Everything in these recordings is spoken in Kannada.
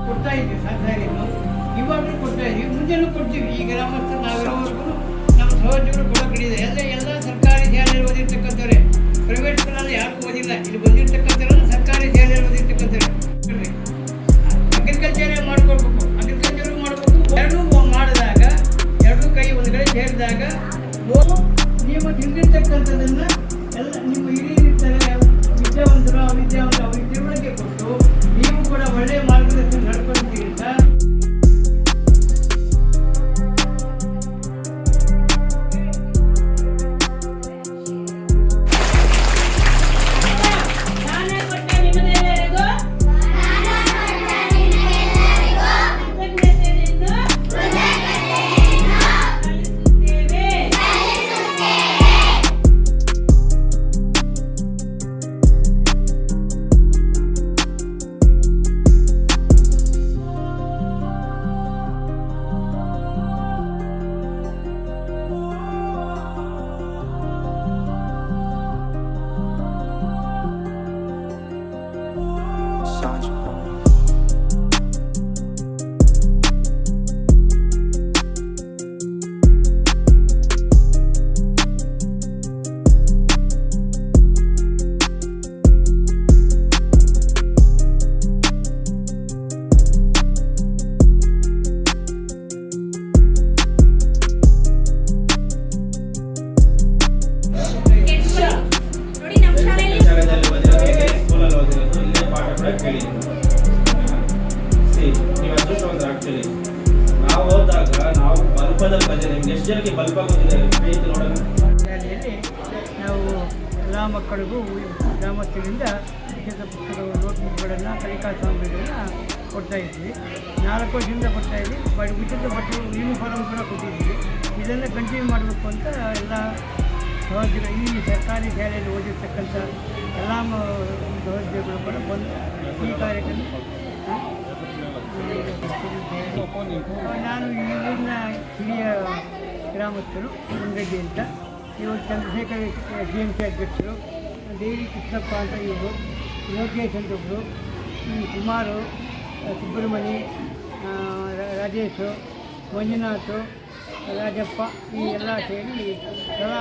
ಕೊಡ್ತಾ ಇದ್ವಿ ಸರ್ಕಾರಿಯನ್ನು, ಇವಾಗಲೂ ಕೊಡ್ತಾ ಇದ್ವಿ, ಮುಂದೆನೂ ಕೊಡ್ತೀವಿ. ಈ ಗ್ರಾಮಸ್ಥರು ನಾವಿರೋವರೆಗೂ ನಮ್ಮ ಸಹೋದ್ಯೋಗಗಳು ಕೊಡೋಕ್ಕಿದೆ. ಎಲ್ಲ ಸರ್ಕಾರಿ ಶಾಲೆಯಲ್ಲಿ ಓದಿರ್ತಕ್ಕಂಥವ್ರೆ, ಪ್ರೈವೇಟ್ ಸ್ಕೂಲಲ್ಲಿ ಯಾರಿಗೂ ಓದಿಲ್ಲ. ಇಲ್ಲಿ ಬಂದಿರ್ತಕ್ಕಂಥವ್ರು ಸರ್ಕಾರಿ ಶಾಲೆಯಲ್ಲಿ ಓದಿರ್ತಕ್ಕಂಥವ್ರೆ. ಅಗ್ರಿಕಲ್ಚರೇ ಮಾಡ್ಕೊಡ್ಬೇಕು, ಅಗ್ರಿಕಲ್ಚರು ಮಾಡಬೇಕು. ಎರಡೂ ಮಾಡಿದಾಗ, ಎರಡೂ ಕೈ ಒಂದು ಕಡೆ ಸೇರಿದಾಗ ನೀವು ತಿಳಿದಿರ್ತಕ್ಕಂಥದ್ದನ್ನ ಎಲ್ಲ ನಿಮ್ಮ ಹಿರಿಯರಿರ್ತಾರೆ, ವಿದ್ಯಾವಂತರು ಅವಿದ್ಯಾವಂತರು ಅವ್ರಿಗೆ ತಿಳುವಳಿಕೆ ಕೊಟ್ಟು ನೀವು ಕೂಡ ಒಳ್ಳೆಯ ಮಾರ್ಗದರ್ಶನ ನಡ್ಕೊಳ್ತೀರಿ ಸರ್. ನಾವು ಹೋದಾಗ ನಾವು ಬಲ್ಪದ ಬಗ್ಗೆ ಎಷ್ಟು ಜನಕ್ಕೆ ಬಲ್ಪ್ ಆಗೋದಿದೆ ನೋಡೋಣ. ಶಾಲೆಯಲ್ಲಿ ನಾವು ಎಲ್ಲ ಮಕ್ಕಳಿಗೂ ಗ್ರಾಮಸ್ಥರಿಂದ ಉಚಿತ ಪುಸ್ತಕಗಳು, ನೋಟ್ಬುಕ್ಗಳನ್ನು, ಕಲಿಕಾ ಸಾಮಗ್ರಿಗಳನ್ನು ಕೊಡ್ತಾ ಇದ್ವಿ. 4 ವರ್ಷದಿಂದ ಕೊಡ್ತಾ ಇದ್ವಿ. ಉಚಿತ ಬಟ್ಟೆ, ಯೂನಿಫಾರ್ಮ್ ಕೂಡ ಕೊಟ್ಟಿದ್ವಿ. ಇದನ್ನು ಕಂಟಿನ್ಯೂ ಮಾಡಬೇಕು ಅಂತ ಎಲ್ಲ ಸಹೋದ್ಯೋಗ, ಈ ಸರ್ಕಾರಿ ಶಾಲೆಯಲ್ಲಿ ಓದಿರ್ತಕ್ಕಂಥ ಎಲ್ಲ ಸಹೋದ್ಯೋಗಗಳು ಕೂಡ ಬಂದು ಈ ಕಾರ್ಯಕ್ರಮ. ನಾನು ಈ ಊರಿನ ಹಿರಿಯ ಗ್ರಾಮಸ್ಥರು ಮುಂಗಡ್ಡಿ ಅಂತ, ಇವರು ಚಂದ್ರಶೇಖರ್ GMC ಅಧ್ಯಕ್ಷರು, ದೇವಿ ಕೃಷ್ಣಪ್ಪ ಅಂತ ಇವರು, ಯೋಗೇಶ್ ಅಂತ ಒಬ್ಬರು, ಕುಮಾರು, ಸುಬ್ರಹ್ಮಣಿ, ರಾಜೇಶು, ಮಂಜುನಾಥ್, ರಾಜಪ್ಪ, ಈ ಎಲ್ಲ ಸೇರಿ ಸಹ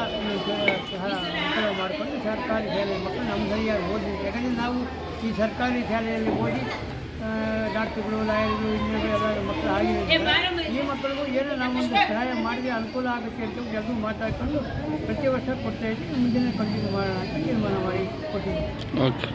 ಅನುಕೂಲ ಮಾಡಿಕೊಂಡು ಸರ್ಕಾರಿ ಶಾಲೆಯ ಮಕ್ಕಳು ನಮ್ಮ ಸರಿಯಾಗಿ ಓದಿದ್ವಿ. ಯಾಕಂದರೆ ನಾವು ಈ ಸರ್ಕಾರಿ ಶಾಲೆಯಲ್ಲಿ ಓದಿ ಡಾಕ್ಟರ್ಗಳು, ಲಾಯರ್ಗಳು, ಇಂಜಿನಿಯರ್ಗಳು ಎಲ್ಲ ಮಕ್ಕಳು ಆಗಿರೋದ್ರಿಂದ ಈ ಮಕ್ಕಳಿಗೂ ಏನೋ ನಾವೊಂದು ಸಹಾಯ ಮಾಡಿದ್ರೆ ಅನುಕೂಲ ಆಗುತ್ತೆ ಅಂತ ಎಲ್ಲರೂ ಮಾತಾಡ್ಕೊಂಡು ಪ್ರತಿ ವರ್ಷ ಕೊಡ್ತಾಯಿದ್ವಿ. ಮುಂದಿನ ಕಂಟಿನ್ಯೂ ಮಾಡೋಣ ಅಂತ ತೀರ್ಮಾನ ಮಾಡಿ ಕೊಟ್ಟಿದ್ವಿ. ಓಕೆ.